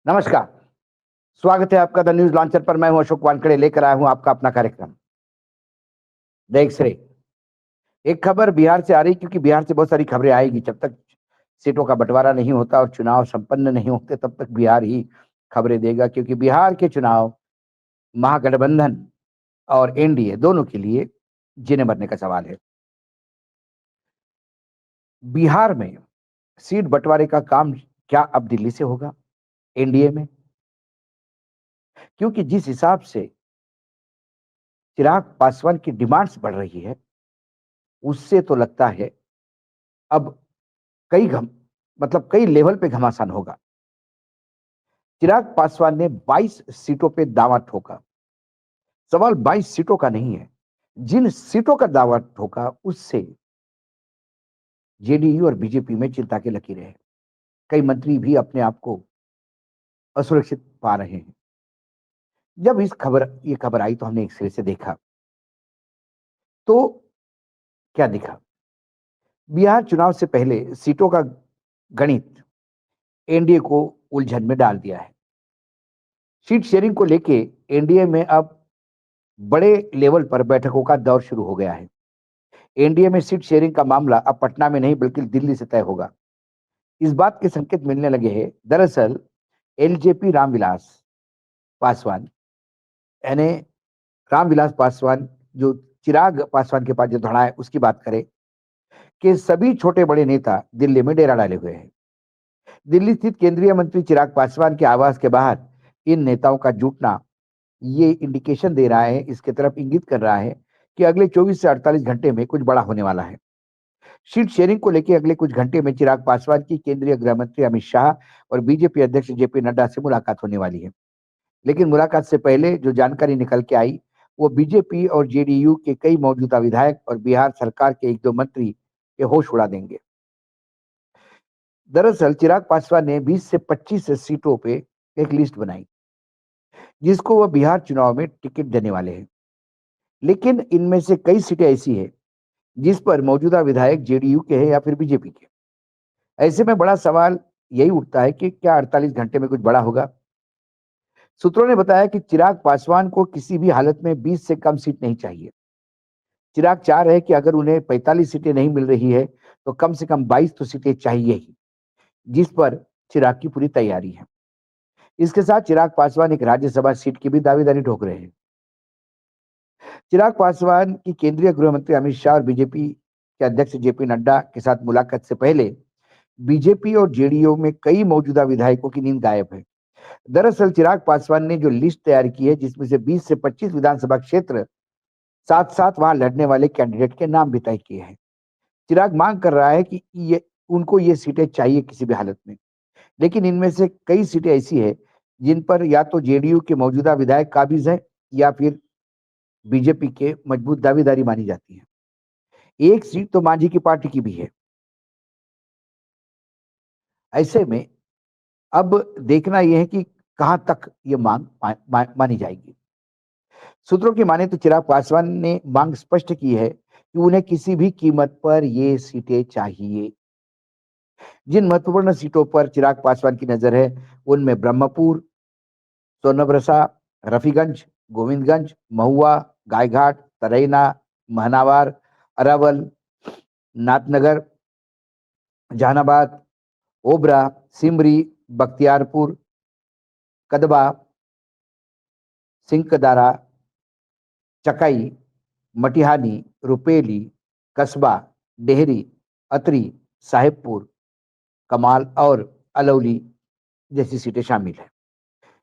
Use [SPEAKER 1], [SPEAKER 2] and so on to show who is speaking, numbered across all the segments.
[SPEAKER 1] नमस्कार, स्वागत है आपका द न्यूज़ लॉन्चर पर। मैं हूं अशोक वानखेड़े, लेकर आया हूं आपका अपना कार्यक्रम द एक्स-रे। एक खबर बिहार से आ रही, क्योंकि बिहार से बहुत सारी खबरें आएगी। जब तक सीटों का बंटवारा नहीं होता और चुनाव संपन्न नहीं होते, तब तक बिहार ही खबरें देगा, क्योंकि बिहार के चुनाव महागठबंधन और एनडीए दोनों के लिए जीने मरने का सवाल है। बिहार में सीट बंटवारे का काम क्या अब दिल्ली से होगा, एनडीए में? क्योंकि जिस हिसाब से चिराग पासवान की डिमांड्स बढ़ रही है, उससे तो लगता है अब कई घम मतलब कई लेवल पे घमासान होगा। चिराग पासवान ने 22 सीटों पे दांव ठोका। सवाल 22 सीटों का नहीं है, जिन सीटों का दांव ठोका उससे जेडीयू और बीजेपी में चिंता की लकीरें हैं। कई मंत्री भी अपने आप को असुरक्षित पा रहे हैं। जब ये खबर आई तो हमने एक सिरे से देखा, तो क्या दिखा? बिहार चुनाव से पहले सीटों का गणित एनडीए को उलझन में डाल दिया है। सीट शेयरिंग को लेके एनडीए में अब बड़े लेवल पर बैठकों का दौर शुरू हो गया है। एनडीए में सीट शेयरिंग का मामला अब पटना में नहीं, बल्कि दिल्ली से तय होगा। इस बात के संकेत मिलने लगे हैं। दरअसल एलजेपी रामविलास पासवान, यानी रामविलास पासवान, जो चिराग पासवान के पास जो धड़ा है उसकी बात करें, कि सभी छोटे बड़े नेता दिल्ली में डेरा डाले हुए हैं। दिल्ली स्थित केंद्रीय मंत्री चिराग पासवान के आवास के बाहर इन नेताओं का जुटना ये इंडिकेशन दे रहा है, इसके तरफ इंगित कर रहा है कि अगले 24 से 48 घंटे में कुछ बड़ा होने वाला है। सीट शेयरिंग को लेकर अगले कुछ घंटे में चिराग पासवान की केंद्रीय गृह मंत्री अमित शाह और बीजेपी अध्यक्ष जेपी नड्डा से मुलाकात होने वाली है। लेकिन मुलाकात से पहले जो जानकारी निकल के आई, वो बीजेपी और जेडीयू के कई मौजूदा विधायक और बिहार सरकार के एक दो मंत्री के होश उड़ा देंगे। दरअसल चिराग पासवान ने 20 से 25 सीटों पे एक लिस्ट बनाई, जिसको वह बिहार चुनाव में टिकट देने वाले हैं। लेकिन इनमें से कई सीटें ऐसी है जिस पर मौजूदा विधायक जेडीयू के हैं या फिर बीजेपी के। ऐसे में बड़ा सवाल यही उठता है कि क्या 48 घंटे में कुछ बड़ा होगा? सूत्रों ने बताया कि चिराग पासवान को किसी भी हालत में 20 से कम सीट नहीं चाहिए। चिराग चाह रहे हैं कि अगर उन्हें 45 सीटें नहीं मिल रही है, तो कम से कम 22 तो सीटें चाहिए ही, जिस पर चिराग की पूरी तैयारी है। इसके साथ चिराग पासवान एक राज्यसभा सीट की भी दावेदारी ठोक रहे हैं। चिराग पासवान की केंद्रीय गृह मंत्री अमित शाह और बीजेपी के अध्यक्ष जेपी नड्डा के साथ मुलाकात से पहले बीजेपी और जेडीयू में कई मौजूदा विधायकों की नींद गायब है। दरअसल चिराग पासवान ने जो लिस्ट तैयार की है, जिसमें से 20 से 25 विधानसभा क्षेत्र, साथ साथ वहां लड़ने वाले कैंडिडेट के नाम भी तय किए हैं। चिराग मांग कर रहा है कि ये उनको ये सीटें चाहिए किसी भी हालत में। लेकिन इनमें से कई सीटें ऐसी है जिन पर या तो जेडीयू के मौजूदा विधायक काबिज है या फिर बीजेपी के मजबूत दावेदारी मानी जाती है। एक सीट तो मांझी की पार्टी की भी है। ऐसे में अब देखना यह है कि कहां तक ये मांग मानी जाएगी। सूत्रों की माने तो चिराग पासवान ने मांग स्पष्ट की है कि उन्हें किसी भी कीमत पर ये सीटें चाहिए। जिन महत्वपूर्ण सीटों पर चिराग पासवान की नजर है, उनमें ब्रह्मपुर, सोनबरसा, रफीगंज, गोविंदगंज, महुआ, गायघाट, तरेना, महनावार, अरावल, नाथनगर, जहानाबाद, ओबरा, सिमरी, बख्तियारपुर, कदबा, सिंकदारा, चकाई, मटिहानी, रुपेली, कस्बा, डेहरी, अतरी, साहेबपुर, कमाल और अलौली जैसी सीटें शामिल हैं।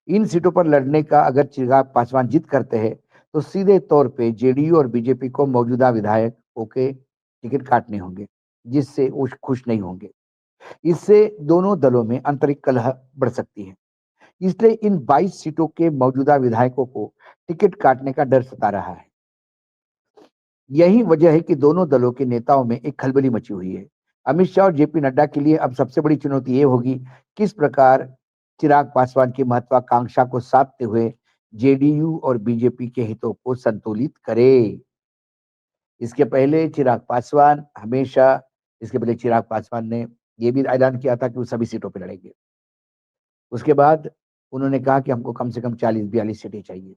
[SPEAKER 1] इन सीटों पर लड़ने का अगर चिराग पासवान जीत करते हैं, तो सीधे तौर पे जेडीयू और बीजेपी को मौजूदा विधायकों के टिकट काटने होंगे, जिससे वो खुश नहीं होंगे। इससे दोनों दलों में आंतरिक कलह बढ़ सकती है। इसलिए इन 22 सीटों के मौजूदा विधायकों को टिकट काटने का डर सता रहा है। यही वजह है कि दोनों दलों के नेताओं में एक खलबली मची हुई है। अमित शाह और जेपी नड्डा के लिए अब सबसे बड़ी चुनौती ये होगी, किस प्रकार चिराग पासवान की महत्वाकांक्षा को साधते हुए जेडीयू और बीजेपी के हितों को संतुलित करे। इसके पहले चिराग पासवान हमेशा इसके पहले चिराग पासवान ने यह भी ऐलान किया था कि वो सभी सीटों पर लड़ेंगे। उसके बाद उन्होंने कहा कि हमको कम से कम 40-42 सीटें चाहिए।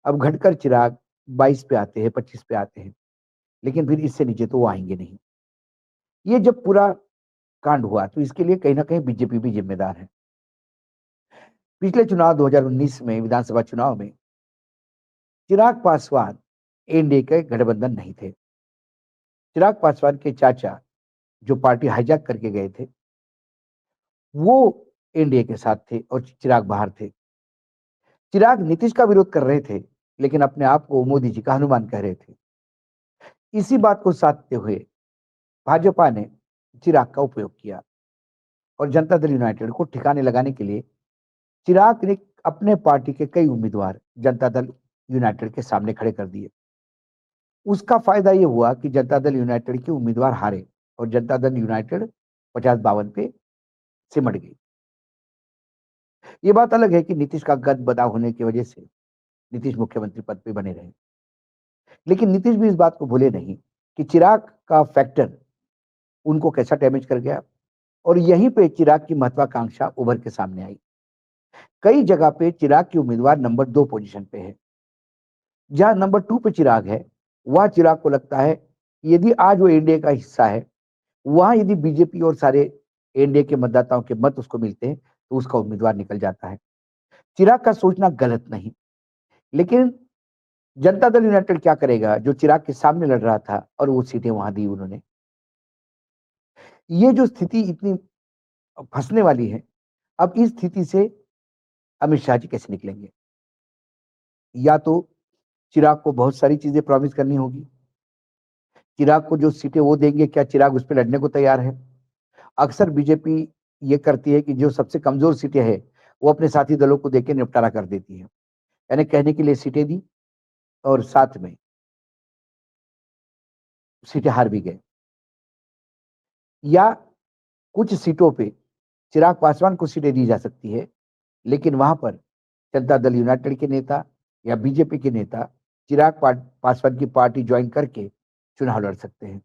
[SPEAKER 1] अब घटकर चिराग 22 पे आते हैं, 25 पे आते हैं, लेकिन फिर इससे नीचे तो वो आएँगे नहीं। ये जब पूरा कांड हुआ तो इसके लिए कहीं न कहीं बीजेपी भी ज़िम्मेदार है। पिछले चुनाव 2019 में विधानसभा चुनाव में चिराग पासवान एनडीए के गठबंधन नहीं थे। चिराग पासवान के चाचा जो पार्टी हाइजैक करके गए थे, वो एनडीए के साथ थे और चिराग बाहर थे। चिराग नीतीश का विरोध कर रहे थे, लेकिन अपने आप को मोदी जी का हनुमान कह रहे थे। इसी बात को साधते हुए भाजपा ने चिराग का उपयोग किया और जनता दल यूनाइटेड को ठिकाने लगाने के लिए चिराग ने अपने पार्टी के कई उम्मीदवार जनता दल यूनाइटेड के सामने खड़े कर दिए। उसका फायदा ये हुआ कि जनता दल यूनाइटेड के उम्मीदवार हारे और जनता दल यूनाइटेड 50-52 पे सिमट गई। ये बात अलग है कि नीतीश का गद-बदा होने की वजह से नीतीश मुख्यमंत्री पद पे बने रहे। लेकिन नीतीश भी इस बात को भूले नहीं कि चिराग का फैक्टर उनको कैसा डैमेज कर गया और यहीं पे चिराग की महत्वाकांक्षा उभर के सामने आई। कई जगह पे चिराग की उम्मीदवार नंबर 2 पोजीशन पे है। जहाँ नंबर 2 पे चिराग है, वहाँ चिराग को लगता है कि यदि आज वो एनडीए का हिस्सा है, वहाँ यदि बीजेपी और सारे एनडीए के मतदाताओं के मत उसको मिलते हैं, तो उसका उम्मीदवार निकल जाता है। चिराग का सोचना गलत नहीं, लेकिन जनता दल यूनाइटेड क्या करेगा, जो चिराग के सामने लड़ रहा था और वो सीटें वहाँ दी उन्होंने। ये जो स्थिति इतनी फँसने वाली है, अब इस स्थिति से अमित शाह जी कैसे निकलेंगे? या तो चिराग को बहुत सारी चीज़ें प्रॉमिस करनी होगी। चिराग को जो सीटें वो देंगे, क्या चिराग उस पे लड़ने को तैयार है? अक्सर बीजेपी ये करती है कि जो सबसे कमज़ोर सीटें हैं, वो अपने साथी दलों को देके निपटारा कर देती है। यानी कहने के लिए सीटें दी और साथ में सीटें हार भी गए। या कुछ सीटों पे चिराग पासवान को सीटें दी जा सकती है, लेकिन वहाँ पर जनता दल यूनाइटेड के नेता या बीजेपी के नेता चिराग पासवान की पार्टी जॉइन करके चुनाव लड़ सकते हैं।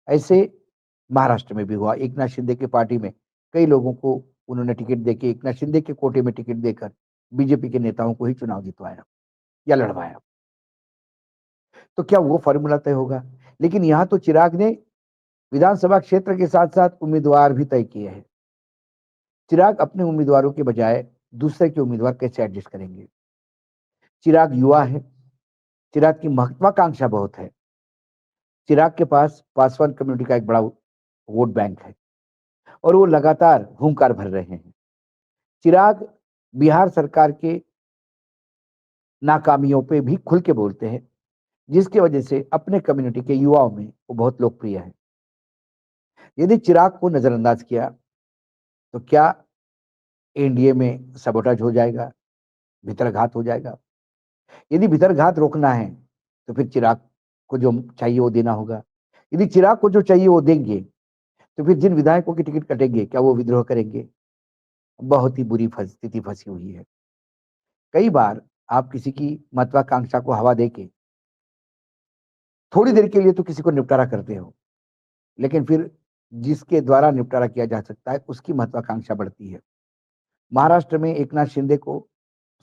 [SPEAKER 1] ऐसे महाराष्ट्र में भी हुआ। एकनाथ शिंदे की पार्टी में कई लोगों को उन्होंने टिकट देके एकनाथ शिंदे के कोटे में टिकट देकर बीजेपी के नेताओं को ही चुनाव जितवाया या लड़वाया। तो क्या वो फ़ॉर्मूला तय होगा? लेकिन यहाँ तो चिराग ने विधानसभा क्षेत्र के साथ-साथ उम्मीदवार भी तय किए हैं। चिराग अपने उम्मीदवारों के बजाय दूसरे के उम्मीदवार कैसे एडजस्ट करेंगे? चिराग युवा है, चिराग की महत्वाकांक्षा बहुत है। चिराग के पास पासवान कम्युनिटी का एक बड़ा वोट बैंक है और वो लगातार हुंकार भर रहे हैं। चिराग बिहार सरकार के नाकामियों पे भी खुल के बोलते हैं, जिसकी वजह से अपने कम्युनिटी के युवाओं में वो बहुत लोकप्रिय है। यदि चिराग को नजरअंदाज किया, तो क्या एनडीए में सबोटाज हो जाएगा, भितरघात हो जाएगा? यदि भितरघात रोकना है, तो फिर चिराग को जो चाहिए वो देना होगा। यदि चिराग को जो चाहिए वो देंगे, तो फिर जिन विधायकों की टिकट कटेंगे, क्या वो विद्रोह करेंगे? बहुत ही बुरी स्थिति फंसी हुई है। कई बार आप किसी की महत्वाकांक्षा को हवा देके थोड़ी देर के लिए तो किसी को निपटारा करते हो, लेकिन फिर जिसके द्वारा निपटारा किया जा सकता है, उसकी महत्वाकांक्षा बढ़ती है। महाराष्ट्र में एकनाथ शिंदे को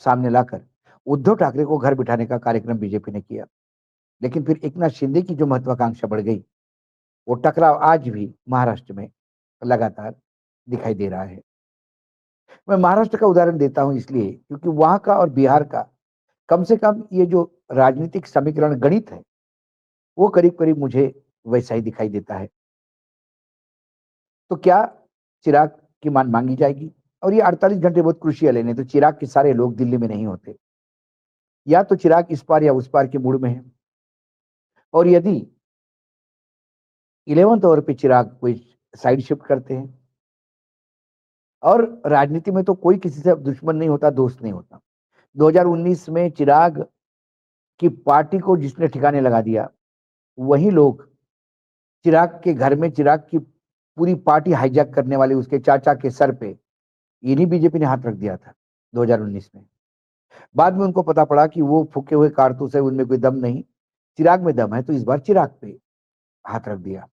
[SPEAKER 1] सामने लाकर उद्धव ठाकरे को घर बिठाने का कार्यक्रम बीजेपी ने किया, लेकिन फिर एकनाथ शिंदे की जो महत्वाकांक्षा बढ़ गई, वो टकराव आज भी महाराष्ट्र में लगातार दिखाई दे रहा है। मैं महाराष्ट्र का उदाहरण देता हूँ इसलिए क्योंकि वहाँ का और बिहार का कम से कम ये जो राजनीतिक समीकरण गणित है, वो करीब-करीब मुझे वैसा ही दिखाई देता है। तो क्या चिराग की मान माँगी जाएगी? और ये 48 घंटे बहुत क्रूशियल है, नहीं तो चिराग के सारे लोग दिल्ली में नहीं होते। या तो चिराग इस पार या उस पार के मूड में है और यदि 11th ओवर पे चिराग कोई साइड शिफ्ट करते हैं और राजनीति में तो कोई किसी से दुश्मन नहीं होता, दोस्त नहीं होता। 2019 में चिराग की पार्टी को जिसने ठिकाने लगा दिया, वही लोग चिराग के घर में चिराग की पूरी पार्टी हाइजैक करने वाले उसके चाचा के सर पे इन्हीं बीजेपी ने हाथ रख दिया था 2019 में। बाद में उनको पता पड़ा कि वो फूके हुए कारतूस है, उनमें कोई दम नहीं, चिराग में दम है, तो इस बार चिराग पे हाथ रख दिया।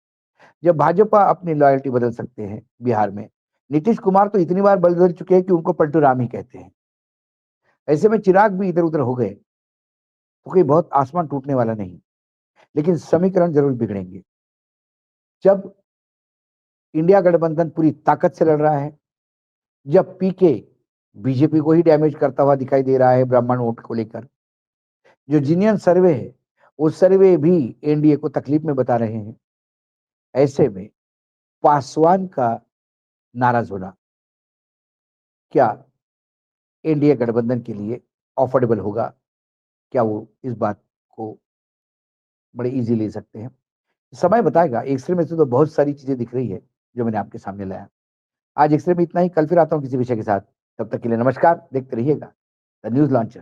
[SPEAKER 1] जब भाजपा अपनी लॉयल्टी बदल सकते हैं बिहार में, नीतीश कुमार तो इतनी बार बदल चुके हैं कि उनको पलटू राम ही कहते हैं। ऐसे में चिराग भी इधर-उधर हो गए, तो कोई बहुत आसमान टूटने वाला नहीं, लेकिन समीकरण ज़रूर बिगड़ेंगे। जब इंडिया गठबंधन पूरी ताकत से लड़ रहा है, जब पीके बीजेपी को ही डैमेज करता हुआ दिखाई दे रहा है ब्राह्मण वोट को लेकर, जो जीनियन सर्वे है, वो सर्वे भी एनडीए को तकलीफ में बता रहे हैं। ऐसे में पासवान का नाराज़ होना, क्या एनडीए गठबंधन के लिए अफोर्डेबल होगा? क्या वो इस बात को बड़े ईज़ी ले सकते हैं? समय बताएगा, एक्स-रे में से तो बहुत सारी चीज़ें दिख रही है, जो मैंने आपके सामने लाया। आज एक्स-रे में इतना ही, कल फिर आता हूँ किसी विषय के साथ। तब तक के लिए नमस्कार, देखते रहिएगा द न्यूज़ लॉन्चर।